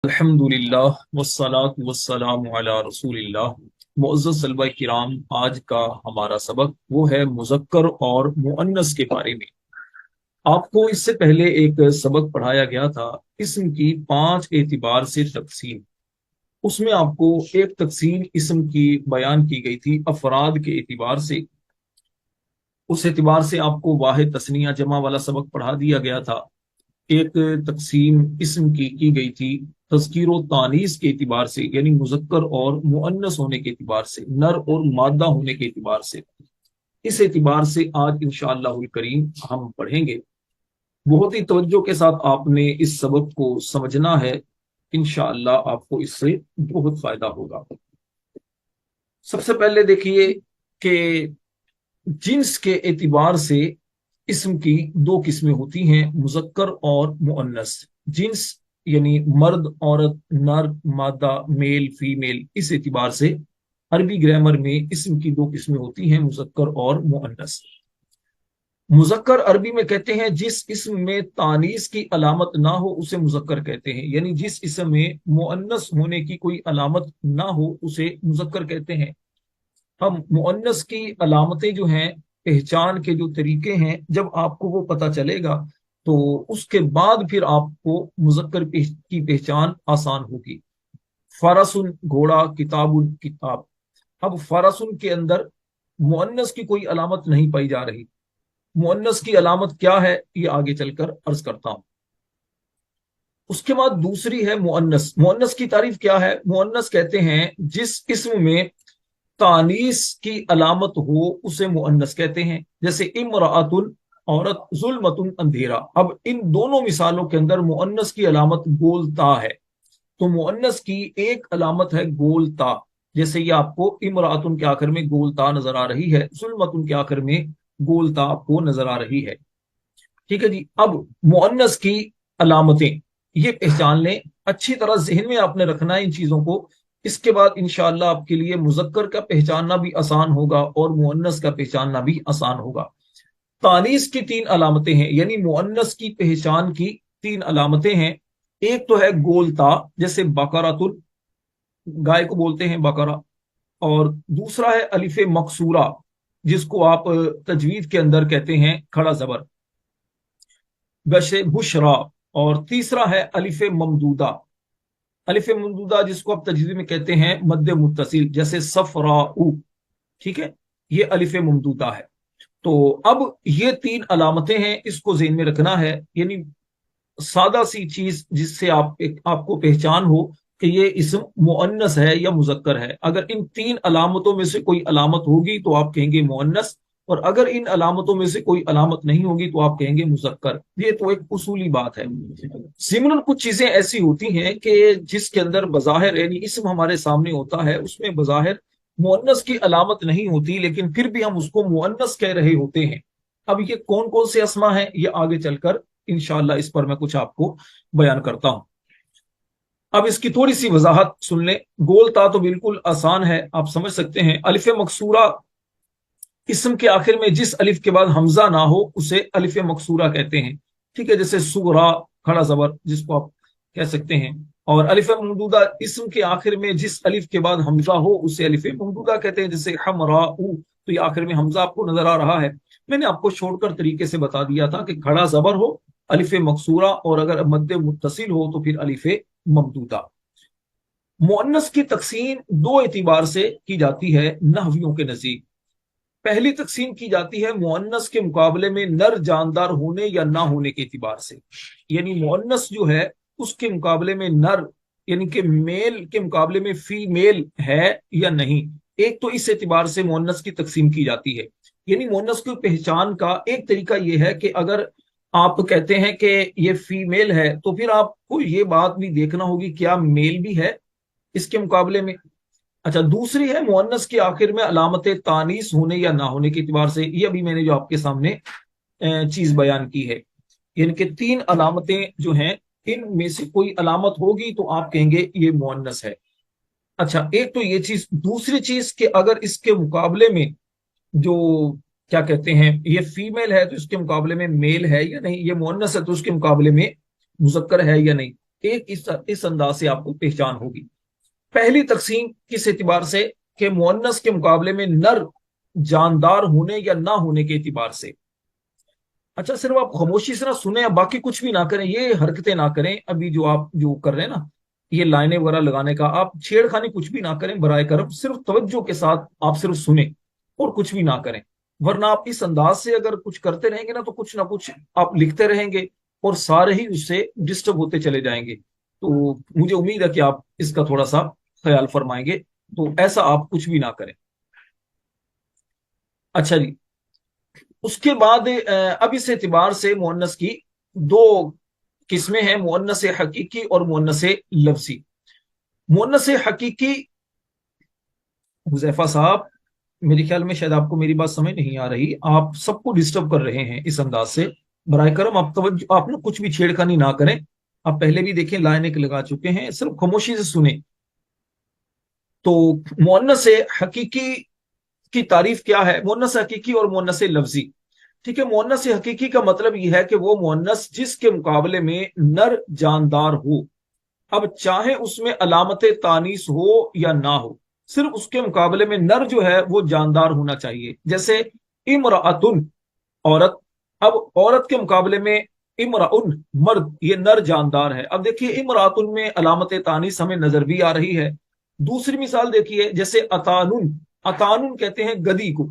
الحمدللہ والصلاة والسلام علی رسول اللہ۔ معزز طلبہ کرام، آج کا ہمارا سبق وہ ہے مذکر اور مؤنث کے بارے میں۔ آپ کو اس سے پہلے ایک سبق پڑھایا گیا تھا، اسم کی 5 اعتبار سے تقسیم۔ اس میں آپ کو ایک تقسیم اسم کی بیان کی گئی تھی افراد کے اعتبار سے۔ اس اعتبار سے آپ کو واحد تثنیہ جمع والا سبق پڑھا دیا گیا تھا۔ ایک تقسیم اسم کی گئی تھی تذکیر و تانیث کے اعتبار سے، یعنی مذکر اور مؤنث ہونے کے اعتبار سے، نر اور مادہ ہونے کے اعتبار سے۔ اس اعتبار سے آج انشاءاللہ الکریم ہم پڑھیں گے۔ بہت ہی توجہ کے ساتھ آپ نے اس سبق کو سمجھنا ہے، انشاءاللہ آپ کو اس سے بہت فائدہ ہوگا۔ سب سے پہلے دیکھیے کہ جنس کے اعتبار سے اسم کی 2 قسمیں ہوتی ہیں، مذکر اور مؤنث۔ جنس یعنی مرد، عورت، نر، مادہ، میل، فیمیل۔ اس اعتبار سے عربی گرامر میں اسم کی 2 قسمیں ہوتی ہیں، مذکر اور مؤنث۔ مذکر عربی میں کہتے ہیں جس اسم میں تانیث کی علامت نہ ہو اسے مذکر کہتے ہیں، یعنی جس اسم میں مؤنث ہونے کی کوئی علامت نہ ہو اسے مذکر کہتے ہیں۔ ہم مؤنث کی علامتیں جو ہیں، پہچان کے جو طریقے ہیں، جب آپ کو وہ پتہ چلے گا تو اس کے بعد پھر آپ کو مذکر کی پہچان آسان ہوگی۔ فرسن گھوڑا، کتاب کتاب۔ اب فرسن کے اندر مؤنث کی کوئی علامت نہیں پائی جا رہی۔ مؤنث کی علامت کیا ہے یہ آگے چل کر عرض کرتا ہوں۔ اس کے بعد دوسری ہے مؤنث۔ مؤنث کی تعریف کیا ہے؟ مؤنث کہتے ہیں جس اسم میں تانیث کی علامت ہو اسے مؤنث کہتے ہیں، جیسے امرأۃ عورت، ظلمۃ اندھیرا۔ اب ان دونوں مثالوں کے اندر مؤنث کی علامت گول تا ہے، تو مؤنث کی ایک علامت ہے گول تا، جیسے یہ آپ کو امرأۃ کے آخر میں گول تا نظر آ رہی ہے، ظلمۃ کے آخر میں گول تا آپ کو نظر آ رہی ہے۔ ٹھیک ہے جی۔ اب مؤنث کی علامتیں یہ پہچان لیں، اچھی طرح ذہن میں آپ نے رکھنا ہے ان چیزوں کو۔ اس کے بعد انشاءاللہ آپ کے لیے مذکر کا پہچاننا بھی آسان ہوگا اور مؤنث کا پہچاننا بھی آسان ہوگا۔ تانیث کی 3 علامتیں ہیں، یعنی مؤنث کی پہچان کی 3 علامتیں ہیں۔ ایک تو ہے گول تا، جیسے بقرۃ، گائے کو بولتے ہیں بقرہ۔ اور دوسرا ہے الف مقصورہ، جس کو آپ تجوید کے اندر کہتے ہیں کھڑا زبر، بشرا۔ اور تیسرا ہے الف ممدودہ۔ الف ممدودہ جس کو آپ تجوید میں کہتے ہیں مد متصل، جیسے صفراء۔ ٹھیک ہے، یہ الف ممدودہ ہے۔ تو اب یہ 3 علامتیں ہیں، اس کو ذہن میں رکھنا ہے، یعنی سادہ سی چیز جس سے آپ کو پہچان ہو کہ یہ اسم مؤنث ہے یا مذکر ہے۔ اگر ان 3 علامتوں میں سے کوئی علامت ہوگی تو آپ کہیں گے مؤنث، اور اگر ان علامتوں میں سے کوئی علامت نہیں ہوگی تو آپ کہیں گے مذکر۔ یہ تو ایک اصولی بات ہے۔ ضمن کچھ چیزیں ایسی ہوتی ہیں کہ جس کے اندر بظاہر یعنی اسم ہمارے سامنے ہوتا ہے، اس میں بظاہر مؤنث کی علامت نہیں ہوتی، لیکن پھر بھی ہم اس کو مؤنث کہہ رہے ہوتے ہیں۔ اب یہ کون کون سے اسما ہیں یہ آگے چل کر انشاءاللہ اس پر میں کچھ آپ کو بیان کرتا ہوں۔ اب اس کی تھوڑی سی وضاحت سن لیں۔ گول تا تو بالکل آسان ہے، آپ سمجھ سکتے ہیں۔ الف مقصورہ، اسم کے آخر میں جس الف کے بعد حمزہ نہ ہو اسے الف مقصورہ کہتے ہیں۔ ٹھیک ہے، جیسے سغرا کھڑا زبر جس کو آپ کہہ سکتے ہیں۔ اور الف ممدودہ، اسم کے آخر میں جس الف کے بعد حمزہ ہو اسے الف ممدودہ کہتے ہیں، جیسے حمراء، تو یہ آخر میں حمزہ آپ کو نظر آ رہا ہے۔ میں نے آپ کو چھوڑ کر طریقے سے بتا دیا تھا کہ کھڑا زبر ہو الف مقصورہ، اور اگر مد متصل ہو تو پھر الف ممدودہ۔ مؤنث کی تقسیم 2 اعتبار سے کی جاتی ہے نحویوں کے نزدیک۔ پہلی تقسیم کی جاتی ہے مؤنث کے مقابلے میں نر جاندار ہونے یا نہ ہونے کے اعتبار سے، یعنی مؤنث جو ہے اس کے مقابلے میں نر، یعنی کہ میل کے مقابلے میں فی میل ہے یا نہیں۔ ایک تو اس اعتبار سے مؤنث کی تقسیم کی جاتی ہے، یعنی مؤنث کی پہچان کا ایک طریقہ یہ ہے کہ اگر آپ کہتے ہیں کہ یہ فی میل ہے تو پھر آپ کو یہ بات بھی دیکھنا ہوگی کیا میل بھی ہے اس کے مقابلے میں۔ اچھا، دوسری ہے مؤنث کے آخر میں علامت تانیث ہونے یا نہ ہونے کے اعتبار سے۔ یہ ابھی میں نے جو آپ کے سامنے چیز بیان کی ہے، یعنی کہ 3 علامتیں جو ہیں ان میں سے کوئی علامت ہوگی تو آپ کہیں گے یہ مؤنث ہے۔ اچھا، ایک تو یہ چیز۔ دوسری چیز کہ اگر اس کے مقابلے میں جو کیا کہتے ہیں یہ فیمیل ہے تو اس کے مقابلے میں میل ہے یا نہیں، یہ مؤنث ہے تو اس کے مقابلے میں مذکر ہے یا نہیں۔ ایک इस अंदाज से आपको पहचान होगी। पहली तकसीम किस एतबार से कि मुअन्नस के मुकाबले में नर जानदार होने या ना होने के एतबार से। अच्छा, सिर्फ आप खामोशी से ना सुने, या बाकी कुछ भी ना करें, ये हरकतें ना करें, अभी जो आप जो कर रहे हैं ना, ये लाइनें वगैरह लगाने का, आप छेड़खानी कुछ भी ना करें बराए करम, सिर्फ तवज्जो के साथ आप सिर्फ सुने और कुछ भी ना करें। वरना आप इस अंदाज से अगर कुछ करते रहेंगे ना, तो कुछ ना कुछ आप लिखते रहेंगे और सारे ही उससे डिस्टर्ब होते चले जाएंगे। तो मुझे उम्मीद है कि आप इसका थोड़ा सा ख्याल फरमाएंगे। तो ऐसा आप कुछ भी ना करें। अच्छा जी, उसके बाद अब इस एतबार से मुअन्नस की दो किस्में हैं, मुअन्नस हकीकी और मुअन्नस लफ्जी। मुअन्नस हकीकी, हुजैफा साहब, मेरे ख्याल में शायद आपको मेरी बात समझ नहीं आ रही, आप सबको डिस्टर्ब कर रहे हैं इस अंदाज से। बराए करम आप तवज्जो, आप ना कुछ भी छेड़खानी ना करें। आप पहले भी देखें लाइन एक लगा चुके हैं, सिर्फ खामोशी से सुने। तो मुअन्नस हकीकी की तारीफ क्या है, मुअन्नस हकीकी और मुअन्नस लफ्जी। ठीक है, मुअन्नस हकीकी का मतलब यह है कि वो मुअन्नस जिसके मुकाबले में नर जानदार हो, अब चाहे उसमें अलामत तानीस हो या ना हो, सिर्फ उसके मुकाबले में नर जो है वो जानदार होना चाहिए। जैसे इमरातुन, औरत। अब औरत के मुकाबले में इमराउन, मर्द, ये नर जानदार है। अब देखिए इमरातुन में अलामत तानीस हमें नजर भी आ रही है। दूसरी मिसाल देखिए, जैसे अतानुन, अतानुन कहते हैं गदी को,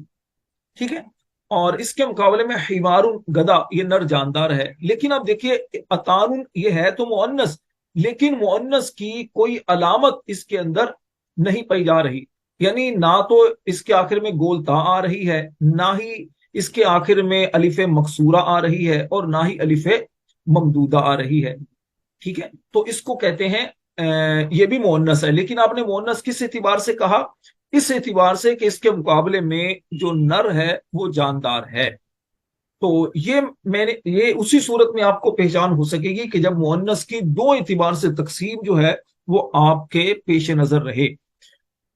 ठीक है, और इसके मुकाबले में हिमारुन, गधा, ये नर जानदार है। लेकिन अब देखिए अतानुन ये है तो मुअन्नस, लेकिन मुअन्नस की कोई अलामत इसके अंदर नहीं पाई जा रही। यानी ना तो इसके आखिर में गोलता आ रही है, ना ही इसके आखिर में अलिफ मकसूरा आ रही है, और ना ही अलिफ ममदूदा आ रही है। ठीक है, तो इसको कहते हैं ये भी मुअन्नस है। लेकिन आपने मुअन्नस किस एतबार से कहा, इस एतबार से कि इसके मुकाबले में जो नर है वो जानदार है। तो ये मैंने, ये उसी सूरत में आपको पहचान हो सकेगी कि जब मुअन्नस की दो एतबार से तकसीम जो है वो आपके पेश नजर रहे।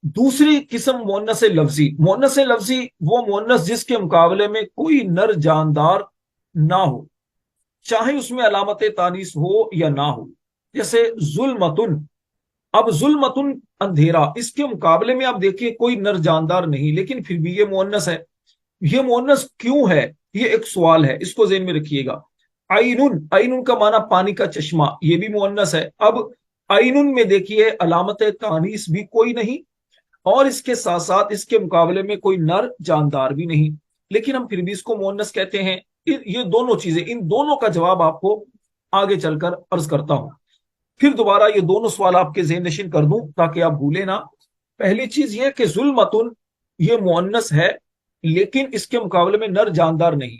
दूसरी किस्म मुअन्नस लफ्जी। मुअन्नस लफ्जी वो मुअन्नस जिसके मुकाबले में कोई नर जानदार ना हो, चाहे उसमें अलामत तानीस हो या ना हो। जैसे जुल्मतुन, अब जुल्मतुन अंधेरा, इसके मुकाबले में आप देखिए कोई नर जानदार नहीं, लेकिन फिर भी ये मुअन्नस है। ये मुअन्नस क्यों है, ये एक सवाल है, इसको ज़हन में रखिएगा। आइनुन, आइनुन का माना पानी का चश्मा, ये भी मुअन्नस है। अब आइनुन में देखिए अलामत तानीस भी कोई नहीं, और इसके साथ साथ इसके मुकाबले में कोई नर जानदार भी नहीं, लेकिन हम फिर भी इसको मुअन्नस कहते हैं। ये दोनों चीजें, इन दोनों का जवाब आपको आगे चलकर अर्ज करता हूं। फिर दोबारा ये दोनों सवाल आपके ज़हन नशीन कर दूं ताकि आप भूले ना। पहली चीज ये कि जुल्मतुन ये मुअन्नस है, लेकिन इसके मुकाबले में नर जानदार नहीं।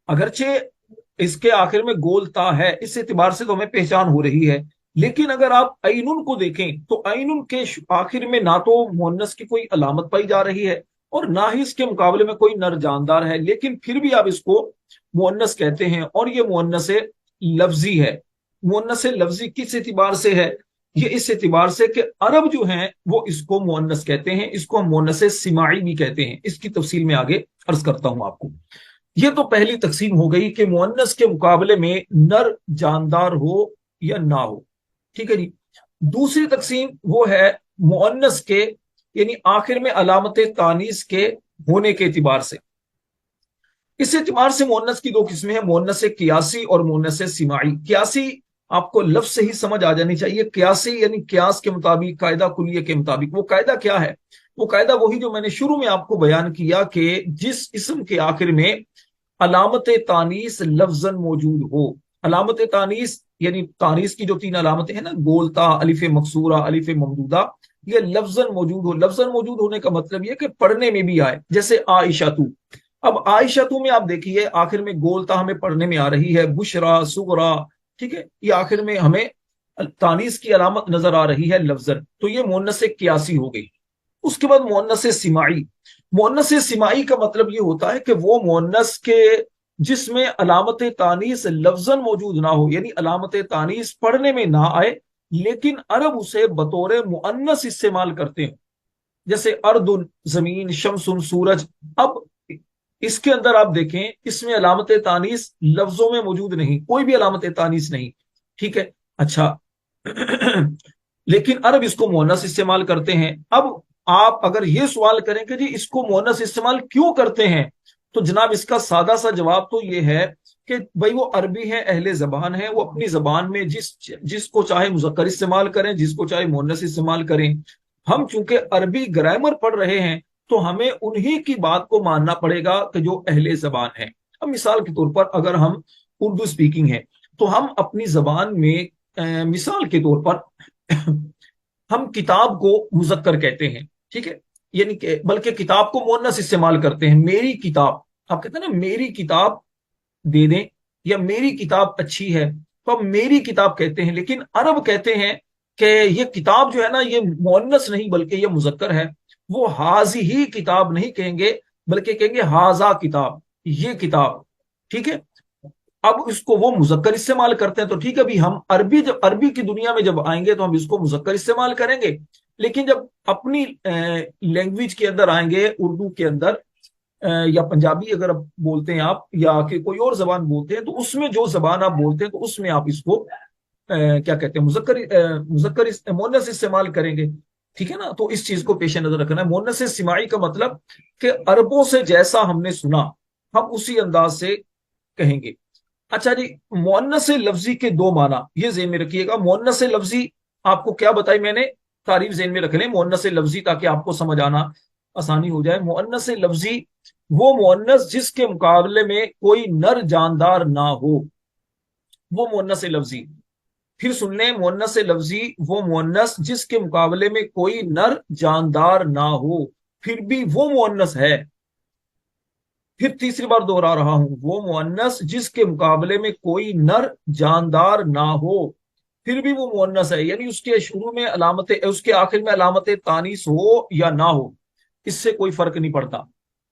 अगरचे इसके आखिर में गोलता है, इस एतबार से तो हमें पहचान हो रही है। लेकिन अगर आप आइनुन को देखें तो आइनुन के आखिर में ना तो मुअन्नस की कोई अलामत पाई जा रही है, और ना ही इसके मुकाबले में कोई नर जानदार है, लेकिन फिर भी आप इसको मुअन्नस कहते हैं, और ये मुअन्नस लफ्जी है। मुअन्नस लफ्जी किस एतबार से है, ये इस एतबार से कि अरब जो हैं वो इसको मुअन्नस कहते हैं, इसको हम मुअन्नस सिमाई भी कहते हैं। इसकी तफसील में आगे अर्ज करता हूं आपको। ये तो पहली तकसीम हो गई कि मुअन्नस के मुकाबले में नर जानदार हो या ना हो। ठीक है जी। दूसरी तकसीम वो है मुअन्नस के, यानी आखिर में अलामत तानीस के होने के एतबार से। इस एतबार से मुअन्नस की दो किस्में हैं, मुअन्नस कियासी और मुअन्नस सिमाई। कियासी आपको लफ्ज से ही समझ आ जानी चाहिए। कियासी यानी कियास के मुताबिक, कायदा कुलिये के मुताबिक। वो कायदा क्या है, वो कायदा वही जो मैंने शुरू में आपको बयान किया कि जिस इसम के आखिर में अलामत तानीस लफ्जन मौजूद हो। अलामत तानीस यानी तानीस की जो तीन अलामतें हैं ना, गोलता, अलिफ मकसूरा, अलिफ ममदूदा, ये लफ्जन मौजूद हो। लफ्जन मौजूद होने का मतलब ये कि पढ़ने में भी आए। जैसे आयशा तू, अब आयशा तू में आप देखिए आखिर में गोलता हमें पढ़ने में आ रही है, बुशरा, सुगरा, ठीक है, ये आखिर में हमें तानीस की अलामत नजर आ रही है लफ्जन। तो ये मुअन्नस कियासी हो गई। उसके बाद मुअन्नस सिमाई। मुअन्नस सिमाई का मतलब ये होता है कि वो मुअन्नस के जिसमें अलामत तानीस लफ्जन मौजूद ना हो, यानी अलामत तानीस पढ़ने में ना आए, लेकिन अरब उसे बतौर मुअन्नस इस्तेमाल करते हैं। जैसे अर्दुन, जमीन, शमसुन, सूरज। अब इसके अंदर आप देखें, इसमें अलामत तानीस लफ्जों में मौजूद नहीं, कोई भी अलामत तानीस नहीं। ठीक है, अच्छा लेकिन अरब इसको मुअन्नस इस्तेमाल करते हैं। अब आप अगर ये सवाल करें कि जी इसको मुअन्नस इस्तेमाल क्यों करते हैं, तो जनाब इसका सादा सा जवाब तो ये है कि भाई वो अरबी है, अहले जबान है, वो अपनी जबान में जिसको चाहे मुज़क्कर इस्तेमाल करें, जिसको चाहे मुअन्नस इस्तेमाल करें। हम चूंकि अरबी ग्रामर पढ़ रहे हैं तो हमें उन्हीं की बात को मानना पड़ेगा कि जो अहले जबान है। अब मिसाल के तौर पर अगर हम उर्दू स्पीकिंग है तो हम अपनी जबान में मिसाल के तौर पर हम किताब को मुजक्कर कहते हैं, ठीक है, यानी कि बल्कि किताब को मुअन्नस इस्तेमाल करते हैं। मेरी किताब, आप कहते हैं ना मेरी किताब दे दें, या मेरी किताब अच्छी है, तो अब मेरी किताब कहते हैं। लेकिन अरब कहते हैं कि ये किताब जो है ना ये मुअन्नस नहीं बल्कि ये मुजक्कर है। वो हाजी ही किताब नहीं कहेंगे बल्कि कहेंगे हाजा किताब, ये किताब, ठीक है। अब इसको वो मुजक्कर इस्तेमाल करते हैं, तो ठीक है, अभी हम अरबी जब अरबी की दुनिया में जब आएंगे तो हम इसको मुजक्कर इस्तेमाल करेंगे। लेकिन जब अपनी लैंग्वेज के अंदर आएंगे, उर्दू के अंदर या पंजाबी अगर आप बोलते हैं आप, या कि कोई और जबान बोलते हैं, तो उसमें जो जबान आप बोलते हैं तो उसमें आप इसको क्या कहते हैं मुजक्कर मुअन्नस इस्तेमाल करेंगे, ठीक है ना। तो इस चीज को पेश नजर रखना है। मुअन्नस सिमाई का मतलब कि अरबों से जैसा हमने सुना हम उसी अंदाज से कहेंगे। अच्छा जी, मुअन्नस लफ्जी के दो माना ये ज़हन में रखिएगा। मुअन्नस लफ्जी आपको क्या बताई मैंने, तारीफ ज़हन में रख लें मुअन्नस लफ्जी, ताकि आपको समझ आना आसानी हो जाए। मुअन्नस लफ्जी वो मुअन्नस जिसके मुकाबले में कोई नर जानदार ना हो, वो मुअन्नस लफ्जी। फिर सुन लें, मुअन्नस लफ्जी वो मुअन्नस जिसके मुकाबले में कोई नर जानदार ना हो फिर भी वो मुअन्नस है। फिर तीसरी बार दोहरा रहा हूं, वो मुअन्नस जिसके मुकाबले में कोई नर जानदार ना हो फिर भी वो मुअन्नस है, यानी उसके शुरू में अलामत, उसके आखिर में अलामत तानीस हो या ना हो, इससे कोई फर्क नहीं पड़ता।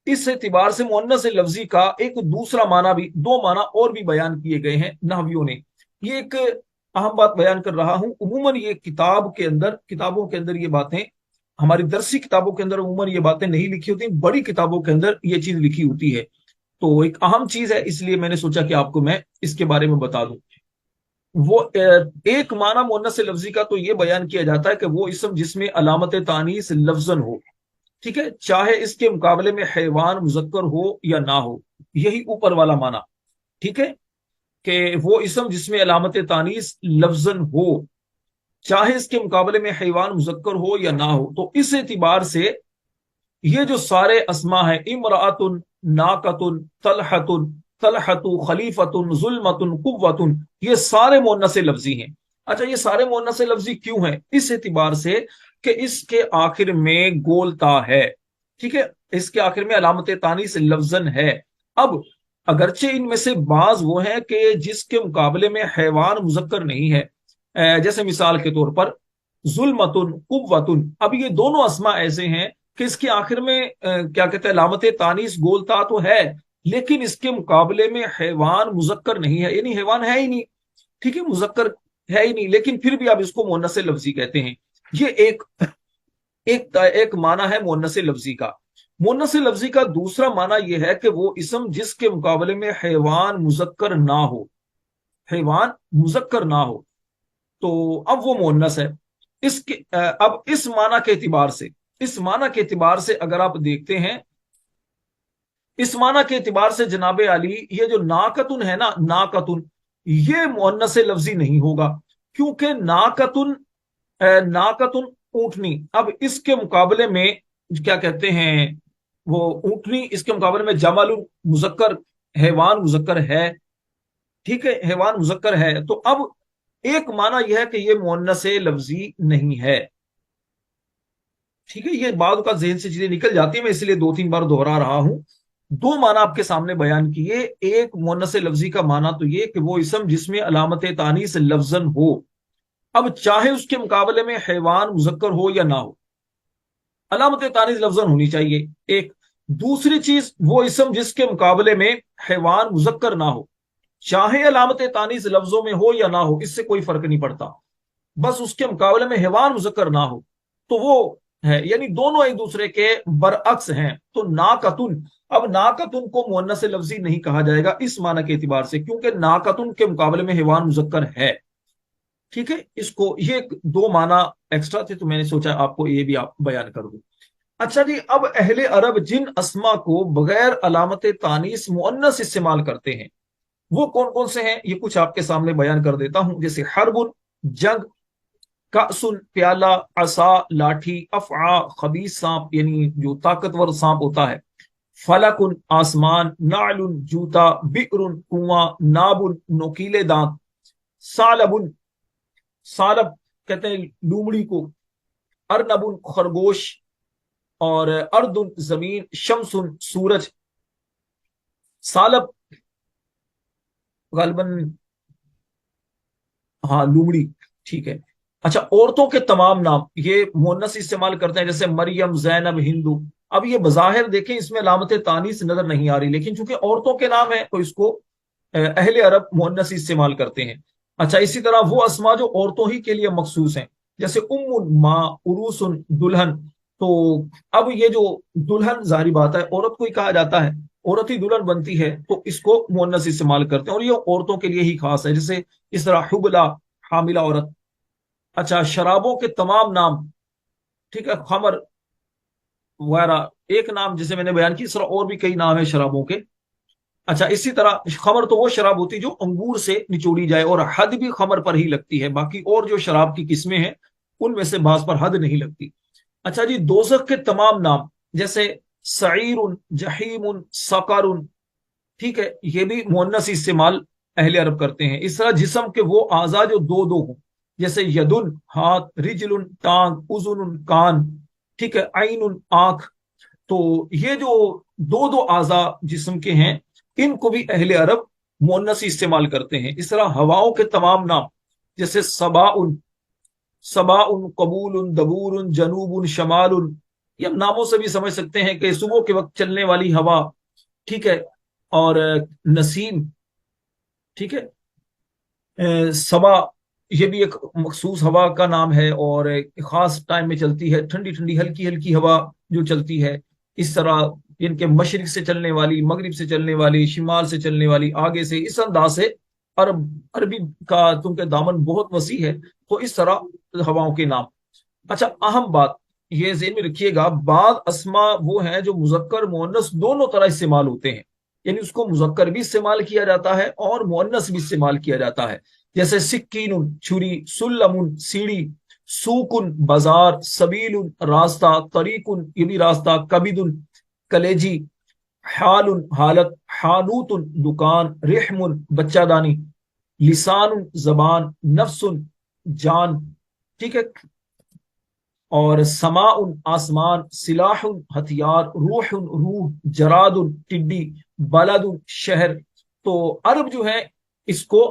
इस एतबार से मुअन्नस लफ्जी का एक दूसरा माना भी, दो माना और भी बयान किए गए हैं नहवियों ने। ये एक अहम बात बयान कर रहा हूं। उमूमन ये किताबों के अंदर ये बातें, हमारी दरसी किताबों के अंदर उमूमन ये बातें नहीं लिखी होती, बड़ी किताबों के अंदर ये चीज लिखी होती है। तो एक अहम चीज है, इसलिए मैंने सोचा कि आपको मैं इसके बारे में बता दूं। वो एक माना मुअन्नस लफ्जी का तो ये बयान किया जाता है कि वो इसम जिसमें अलामत तानीस लफ्जन हो, ठीक है, चाहे इसके मुकाबले में हैवान मुजक्कर हो या ना हो। यही ऊपर वाला माना, ठीक है, कि वो इसम जिसमें अलामत तानीस लफ्जन हो, चाहे इसके मुकाबले में हैवान मुजक्कर हो या ना हो। तो इस एतबार से ये जो सारे अस्मा है, इमरातुन, नाकतुन, तलहतुन, तलहतु, खलीफतुन, जुल्मतुन, कुव्वतुन, ये सारे मुअन्नस लफ्जी हैं। अच्छा, ये सारे मुअन्नस लफ्जी क्यों हैं? इस एतबार से कि इसके आखिर में गोलता है, ठीक है, इसके आखिर में अलामत तानीस लफ्जन है। अब अगरचे इनमें से बाज वो हैं कि जिसके मुकाबले में हैवान मुजक्कर नहीं है, जैसे मिसाल के तौर पर जुल्मतुन, कुव्वतुन। अब ये दोनों अस्मा ऐसे हैं कि इसके आखिर में क्या कहते हैं अलामत तानीस गोलता तो है, लेकिन इसके मुकाबले में हैवान मुजक्कर नहीं है, यानी हैवान है ही नहीं, ठीक है, मुजक्कर है ही नहीं, लेकिन फिर भी आप इसको मुअन्नस लफ्जी कहते हैं। ये एक माना है मुअन्नस लफ्जी का। मुअन्नस लफ्जी का दूसरा माना यह है कि वो इसम जिसके मुकाबले में हैवान मुजक्कर ना हो, हैवान मुजक्कर ना हो, तो अब वो मुअन्नस है। इसके अब इस माना के एतबार से अगर आप देखते हैं, इस माना के एतबार से जनाब अली ये जो नाकतुन है ना, नाकतुन, ये मुअन्नस लफ्जी नहीं होगा, क्योंकि नाकतुन ऊंटनी। अब इसके मुकाबले में क्या कहते हैं, वो ऊंटनी इसके मुकाबले में जमल मुजक्कर, हैवान मुजक्कर है, ठीक है, हैवान मुजक्कर है। तो अब एक माना यह है कि यह मुअन्नस लफ्जी नहीं है, ठीक है। ये बाद का जहन से चीजें निकल जाती है, मैं इसलिए दो तीन बार दोहरा रहा हूं। दो माना आपके सामने बयान किए। एक मुअन्नस लफ्जी का माना तो ये कि वो इसम जिसमें अलामत तानीस लफ्जन हो, अब चाहे उसके मुकाबले में हैवान मुजक्कर हो या ना हो, अलामत तानीस लफ्जन होनी चाहिए एक। दूसरी चीज, वो इसम जिसके मुकाबले में हैवान मुजक्कर ना हो, चाहे अलामत तानीस लफ्जों में हो या ना हो, इससे कोई फर्क नहीं पड़ता, बस उसके मुकाबले में हैवान मुजक्कर ना हो, तो वो है, यानी दोनों एक दूसरे के बरअक्स हैं। तो नाकतुन, अब नाकतुन को मुअन्नस लफ्जी नहीं कहा जाएगा इस माना के एतबार से, क्योंकि नाकतुन के मुकाबले में हैवान मुजक्कर है। ठीक है, इसको ये दो माना एक्स्ट्रा थे तो मैंने सोचा आपको ये भी आप बयान कर दूं। अच्छा जी, अब अहले अरब जिन अस्मा को बगैर अलामत तानीस मुअन्नस इस्तेमाल करते हैं वो कौन कौन से हैं, ये कुछ आपके सामने बयान कर देता हूं। जैसे हरबुन जंग, कासुन प्याला, असा लाठी, अफआ खबीस सांप यानी जो ताकतवर सांप होता है, फलकुन आसमान, नालुन जूता, बिरुन कुआं, नाबुन नोकीले दांत, सालबुन सालब कहते हैं लूमड़ी को, अरनबुन खरगोश, और अर्दुन जमीन, शमसुन सूरज, सालब गालबन हाँ लूमड़ी, ठीक है। अच्छा, औरतों के तमाम नाम ये मुअन्नस इस्तेमाल करते हैं, जैसे मरियम, जैनब, हिंदू। अब ये बज़ाहिर देखें इसमें अलामत तानीस नजर नहीं आ रही, लेकिन चूंकि औरतों के नाम है तो इसको अहले अरब मुअन्नस इस्तेमाल करते हैं। अच्छा, इसी तरह वो अस्मा जो औरतों ही के लिए मखसूस हैं, जैसे उम्मुन माँ, उरूसुन दुल्हन। तो अब ये जो दुल्हन, जाहिर बात है औरत को ही कहा जाता है, औरत ही दुल्हन बनती है, तो इसको मुअन्नस इस्तेमाल करते हैं और ये औरतों के लिए ही खास है। जैसे इस तरह हुबला हामिला औरत। अच्छा, शराबों के तमाम नाम, ठीक है, खमर वगैरह एक नाम जैसे मैंने बयान की, इस तरह और भी कई नाम है शराबों के। अच्छा, इसी तरह खमर तो वो शराब होती है जो अंगूर से निचोड़ी जाए, और हद भी खमर पर ही लगती है, बाकी और जो शराब की किस्में हैं उनमें से बास पर हद नहीं लगती। अच्छा जी, दोजख के तमाम नाम, जैसे सईरुन, जहीमुन, सकारुन, ठीक है, ये भी मुअन्नस इस्तेमाल अहले अरब करते हैं। इस तरह जिस्म के वो आज़ा जो दो दो हों, जैसे यदुन हाथ, रिजलुन टांग, उजुन कान, ठीक है, आइनुन आंख। तो ये जो दो दो आज़ा जिस्म के हैं इनको भी अहले अरब मुअन्नस इस्तेमाल करते हैं। इस तरह हवाओं के तमाम नाम, जैसे सबाउन, सबाउन कबूल, दबूर, जनूबुन, शमालुन, ये हम नामों से भी समझ सकते हैं कि सुबह के वक्त चलने वाली हवा, ठीक है, और नसीम, ठीक है, सबा, ये भी एक मखसूस हवा का नाम है और एक खास टाइम में चलती है, ठंडी ठंडी हल्की हल्की हवा जो चलती है। इस तरह इनके मशरिक से चलने वाली, मगरिब से चलने वाली, शिमाल से चलने वाली, आगे से, इस अंदाज से अरबी का तुमके दामन बहुत वसी है, तो इस तरह हवाओं के नाम। अच्छा, अहम बात ये ज़हन में रखिएगा, बाद अस्मा वो हैं जो मुजक्कर मुअन्नस दोनों तरह इस्तेमाल होते हैं, यानी उसको मुजक्कर भी इस्तेमाल किया जाता है और मुअन्नस भी इस्तेमाल किया जाता है। जैसे सिक्कीनुन छुरी, सुल्लमुन सीढ़ी, सूकुन बाजार, सबीलुन रास्ता, तरीकुन ये भी रास्ता, कबिदुन कलेजी, हालुन हालत, हानूतुन दुकान, रिहमुन बच्चादानी, लिसानुन जबान, नफ्सुन जान, ठीक है, और समाउन आसमान, सिलाहुन हथियार, रूहुन रूह, जरादुन टिड्डी, बलदुन शहर। तो अरब जो है इसको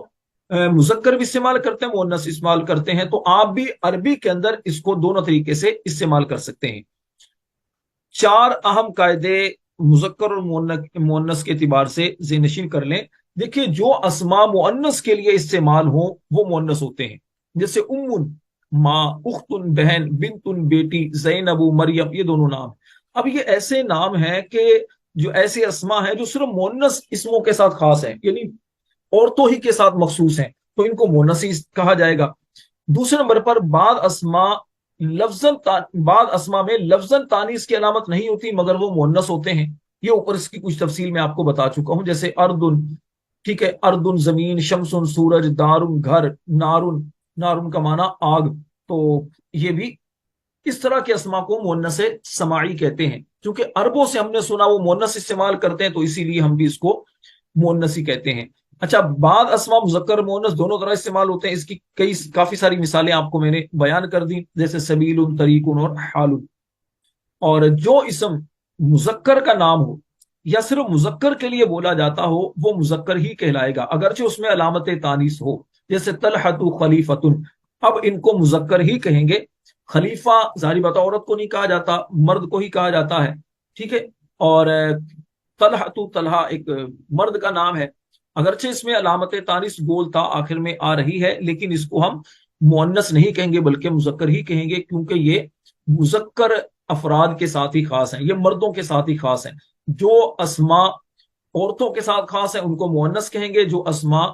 मुजक्कर भी इस्तेमाल करते हैं, मुअन्नस इस्तेमाल करते हैं, तो आप भी अरबी के अंदर इसको दोनों तरीके से इस्तेमाल कर सकते हैं। चार अहम कायदे मुजक्कर और मुअन्नस के एतबार से ज़हनशीन कर लें। देखिए, जो अस्मा मुअन्नस के लिए इस्तेमाल हो वो मुअन्नस होते हैं, जैसे उम्मुन माँ, उख्तुन बहन, बिनतुन बेटी, जैनबु मरियम, ये दोनों नाम। अब ये ऐसे नाम हैं कि जो ऐसे अस्मा हैं जो सिर्फ मुअन्नस इसमों के साथ खास है, यानी औरतों ही के साथ मखसूस हैं, तो इनको मुअन्नस ही कहा जाएगा। दूसरे नंबर पर बाद अस्मा में लफ्जन तानीस की अलामत नहीं होती मगर वो मुअन्नस होते हैं। ये ऊपर इसकी कुछ तफसील मैं आपको बता चुका हूं, जैसे अर्दुन, ठीक है, अर्दुन जमीन, शमसुन सूरज, दारुन घर, नारुन, नारुन का माना आग। तो ये भी इस तरह के अस्मा को मुअन्नस समाई कहते हैं, क्योंकि अरबों से हमने सुना वो मुअन्नस इस्तेमाल करते हैं तो इसीलिए हम भी इसको मुअन्नस ही कहते हैं। अच्छा, बाद अस्मा मुजक्कर मुअन्नस दोनों तरह इस्तेमाल होते हैं, इसकी काफी सारी मिसालें आपको मैंने बयान कर दी, जैसे सबीलुन, तरीकुन और हालुन। और जो इसम मुजक्कर का नाम हो या सिर्फ मुजक्कर के लिए बोला जाता हो वो मुजक्कर ही कहलाएगा, अगरचे उसमें अलामत तानीस हो, जैसे तलहतु खलीफतुन। अब इनको मुजक्कर ही कहेंगे, खलीफा जारी बात औरत को नहीं कहा जाता, मर्द को ही कहा जाता है, ठीक है। और तलहतु, तलहा एक मर्द का नाम है, अगरचे इसमें अलामत तानिस गोलता आखिर में आ रही है, लेकिन इसको हम मुअन्नस नहीं कहेंगे बल्कि मुजक्कर ही कहेंगे, क्योंकि ये मुजक्कर अफराद के साथ ही खास हैं, ये मर्दों के साथ ही खास हैं। जो अस्मा औरतों के साथ खास है उनको मुअन्नस कहेंगे, जो अस्मा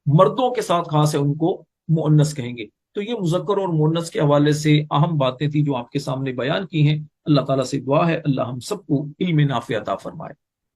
मर्दों के साथ खास है उनको مؤنث کہیں گے. تو یہ مذکر اور مؤنث کے حوالے سے اہم باتیں تھیں جو آپ کے سامنے بیان کی ہیں. اللہ تعالیٰ سے دعا ہے اللہ ہم سب کو علم نافع عطا فرمائے.